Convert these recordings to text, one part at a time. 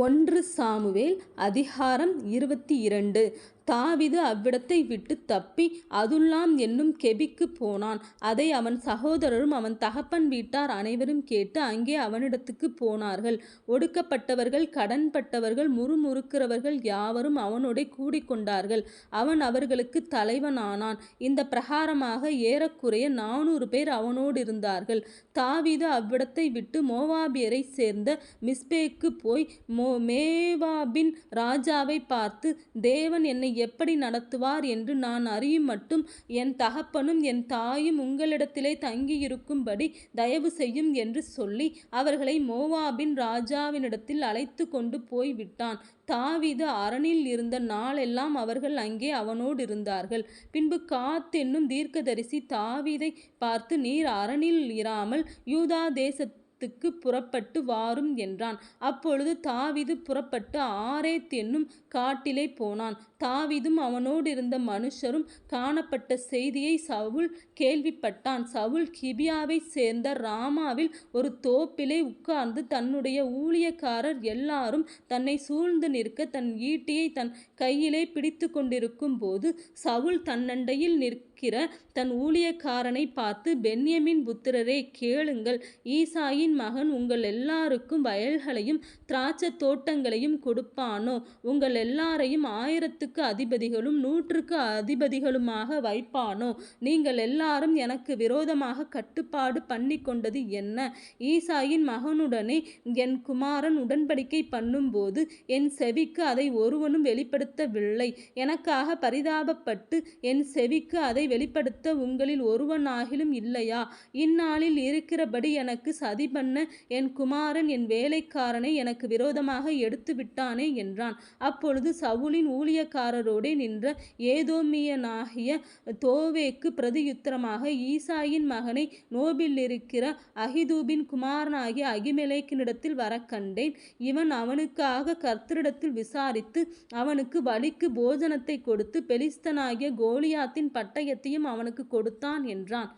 ஒன்று சாமுவேல் அதிகாரம் 22. தாவீது அவ்விடத்தை விட்டு தப்பி அதுல்லாம் என்னும் கெபிக்கு போனான். அதை அவன் சகோதரரும் அவன் தகப்பன் வீட்டார் அனைவரும் கேட்டு அங்கே அவனிடத்துக்கு போனார்கள். ஒடுக்கப்பட்டவர்கள், கடன்பட்டவர்கள், முறுமுறுக்கிறவர்கள் யாவரும் அவனோடே கூடிக்கொண்டார்கள். அவன் அவர்களுக்கு தலைவனானான். இந்த பிரகாரமாக ஏறக்குறைய 400 பேர் அவனோடு இருந்தார்கள். தாவீது அவ்விடத்தை விட்டு மோவாபியரை சேர்ந்த மிஸ்பேக்கு போய் மேவாபின் ராஜாவை பார்த்து, தேவன் என்னை எப்படி நடத்துவார் என்று நான் அறியும் மட்டும் என் தகப்பனும் என் தாயும் உங்களிடத்திலே தங்கியிருக்கும்படி தயவு செய்யும் என்று சொல்லி அவர்களை மோவாபின் ராஜாவினிடத்தில் அழைத்து கொண்டு போய் விட்டான். தாவீது அரணில் இருந்த நாளெல்லாம் அவர்கள் அங்கே அவனோடு இருந்தார்கள். பின்பு காத் என்னும் தீர்க்கதரிசி தாவீதை பார்த்து, நீர் அரணில் இராமல் யூதா தேசத்துக்கு புறப்பட்டு வாரும் என்றான். அப்பொழுது தாவீது புறப்பட்டு ஆரேத் என்னும் காட்டிலே போனான். தாவீதும் அவனோடு இருந்த மனுஷரும் காணப்பட்ட செய்தியை சவுல் கேள்விப்பட்டான். சவுல் கிபியாவை சேர்ந்த ராமாவில் ஒரு தோப்பிலே உட்கார்ந்து தன்னுடைய ஊழியக்காரர் எல்லாரும் தன்னை சூழ்ந்து நிற்க தன் ஈட்டியை தன் கையிலே பிடித்து கொண்டிருக்கும் போது சவுல் தன்னண்டையில் நிற்கிற தன் ஊழியக்காரனை பார்த்து, பென்யமீன் புத்திரரே கேளுங்கள், ஈசாயின் மகன் உங்கள் எல்லாருக்கும் வயல்களையும் திராட்சை தோட்டங்களையும் கொடுப்பானோ? உங்கள் எல்லாரையும் 1000க்கு அதிபதிகளும் 100க்கு அதிபதிகளுமாக வைப்பானோ? நீங்கள் எல்லாரும் எனக்கு விரோதமாக கட்டுப்பாடு பண்ணி கொண்டது என்ன? ஈசாயின் மகனுடனே என் குமாரன் உடன்படிக்கை பண்ணும்போது என் செவிக்கு அதை ஒருவனும் வெளிப்படுத்தவில்லை. எனக்காக பரிதாபப்பட்டு என் செவிக்கு அதை வெளிப்படுத்த உங்களில் ஒருவனாகிலும் இல்லையா? இந்நாளில் இருக்கிறபடி எனக்கு சதி பண்ண என் குமாரன் என் வேலைக்காரனை எனக்கு விரோதமாக எடுத்து விட்டானே என்றான். அப்பொழுது சவுலின் ஊழியக்காரரோடே நின்ற ஏதோமியனாகிய தோவேக்கு பிரதியுத்தரமாக, ஈசாயின் மகனை நோபிலிருக்கிற அகிதூபின் குமாரனாகிய அகிமெலேக்கினிடத்தில் வர கண்டேன். இவன் அவனுக்காக கர்த்தரிடத்தில் விசாரித்து அவனுக்கு வழிக்கு போஜனத்தை கொடுத்து பெலிஸ்தனாகிய கோலியாத்தின் பட்டயத்தையும் அவனுக்கு கொடுத்தான் என்றான்.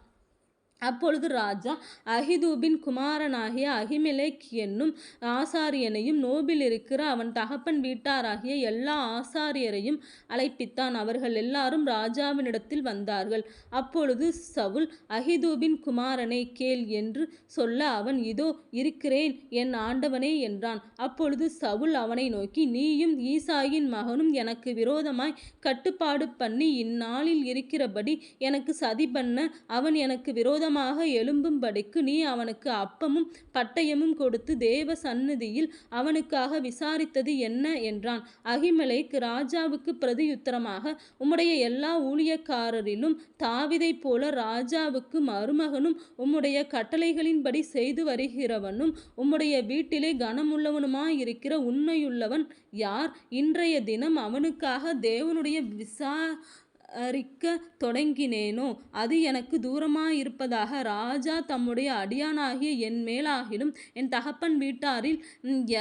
அப்பொழுது ராஜா அகிதூபின் குமாரனாகிய அகிமெலேக் என்னும் ஆசாரியனையும் நோபில் இருக்கிற அவன் தகப்பன் வீட்டாராகிய எல்லா ஆசாரியரையும் அழைப்பித்தான். அவர்கள் எல்லாரும் ராஜாவினிடத்தில் வந்தார்கள். அப்பொழுது சவுல், அகிதூபின் குமாரனே கேள் என்று சொல்ல அவன், இதோ இருக்கிறேன் என் ஆண்டவனே என்றான். அப்பொழுது சவுல் அவனை நோக்கி, நீயும் ஈசாயின் மகனும் எனக்கு விரோதமாய் கட்டுப்பாடு பண்ணி இந்நாளில் இருக்கிறபடி எனக்கு சதி பண்ண அவன் எனக்கு விரோதமாக எழும்பும்படிக்கு நீ அவனுக்கு அப்பமும் பட்டயமும் கொடுத்து தேவ சந்நிதியில் அவனுக்காக விசாரித்தது என்ன என்றான். அகிமெலேக் ராஜாவுக்கு பிரதியுத்தரமாக, உம்முடைய எல்லா ஊழியக்காரரிலும் தாவீதை போல ராஜாவுக்கு மருமகனும் உம்முடைய கட்டளைகளின்படி செய்து வருகிறவனும் உம்முடைய வீட்டிலே கனமுள்ளவனுமாயிருக்கிற உண்மையுள்ளவன் யார்? இன்றைய தினம் அவனுக்காக தேவனுடைய விசாரிக்க தொடங்கினேனோ அது எனக்கு தூரமாயிருப்பதாக ராஜா தம்முடைய அடியானாகிய என் மேலாகிலும் என் தகப்பன் வீட்டாரில்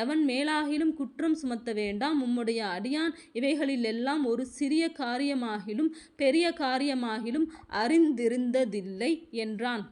எவன் மேலாகிலும் குற்றம் சுமத்த வேண்டாம். உம்முடைய அடியான் இவைகளிலெல்லாம் ஒரு சிறிய காரியமாகிலும் பெரிய காரியமாகிலும் அறிந்திருந்ததில்லை என்றான்.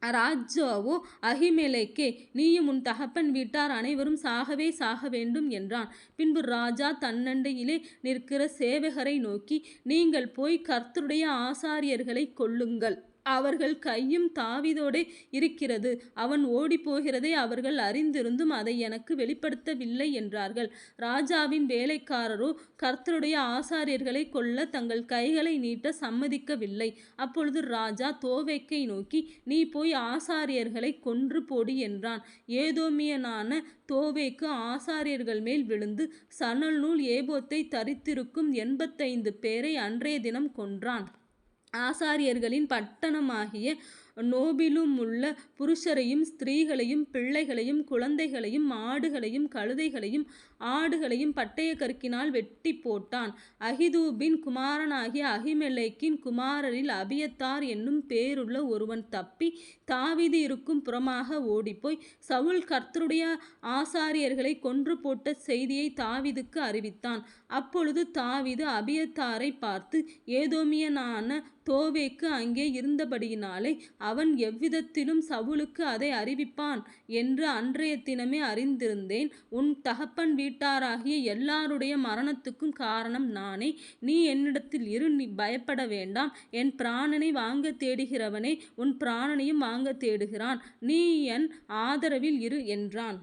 ராஜாவோ, அகிமெலேக்கே, நீயும் உன் தகப்பன் வீட்டார் அனைவரும் சாகவே சாக வேண்டும் என்றான். பின்பு ராஜா தன்னண்டையிலே நிற்கிற சேவகரை நோக்கி, நீங்கள் போய் கர்த்தருடைய ஆசாரியர்களை கொல்லுங்கள். அவர்கள் கையும் தாவீதோடே இருக்கிறது. அவன் ஓடிப்போகிறதை அவர்கள் அறிந்திருந்தும் அதை எனக்கு வெளிப்படுத்தவில்லை என்றார்கள். ராஜாவின் வேலைக்காரரோ கர்த்தருடைய ஆசாரியர்களை கொல்ல தங்கள் கைகளை நீட்ட சம்மதிக்கவில்லை. அப்பொழுது ராஜா தோவேக்கை நோக்கி, நீ போய் ஆசாரியர்களை கொன்று போடு என்றான். ஏதோமியனான தோவேக்கு ஆசாரியர்கள் மேல் விழுந்து சணல் நூல் ஏபோத்தை தரித்திருக்கும் 85 பேரை அன்றைய தினம் கொன்றான். ஆசாரியர்களின் பட்டணமாகிய நோபிலுமுள்ள புருஷரையும் ஸ்திரீகளையும் பிள்ளைகளையும் குழந்தைகளையும் மாடுகளையும் கழுதைகளையும் ஆடுகளையும் பட்டய கருக்கினால் வெட்டி போட்டான். அகிதூபின் குமாரனாகிய அகிமெலேக்கின் குமாரரில் அபியத்தார் என்னும் பேருள்ள ஒருவன் தப்பி தாவீது இருக்கும் புறமாக ஓடிப்போய் சவுல் கர்த்தருடைய ஆசாரியர்களை கொன்று போட்ட செய்தியை தாவீதுக்கு அறிவித்தான். அப்பொழுது தாவீது அபியத்தாரை பார்த்து, ஏதோமியனான தோவேக்கு அங்கே இருந்தபடியினாலே அவன் எவ்விதத்திலும் சவுலுக்கு அதை அறிவிப்பான் என்று அன்றைய தினமே அறிந்திருந்தேன். உன் தகப்பன் வீட்டாராகிய எல்லாருடைய மரணத்துக்கும் காரணம் நானே. நீ என்னிடத்தில் இரு, நீ பயப்பட வேண்டாம். என் பிராணனை வாங்க தேடுகிறவனே உன் பிராணனையும் வாங்க தேடுகிறான். நீ என் ஆதரவில் இரு என்றான்.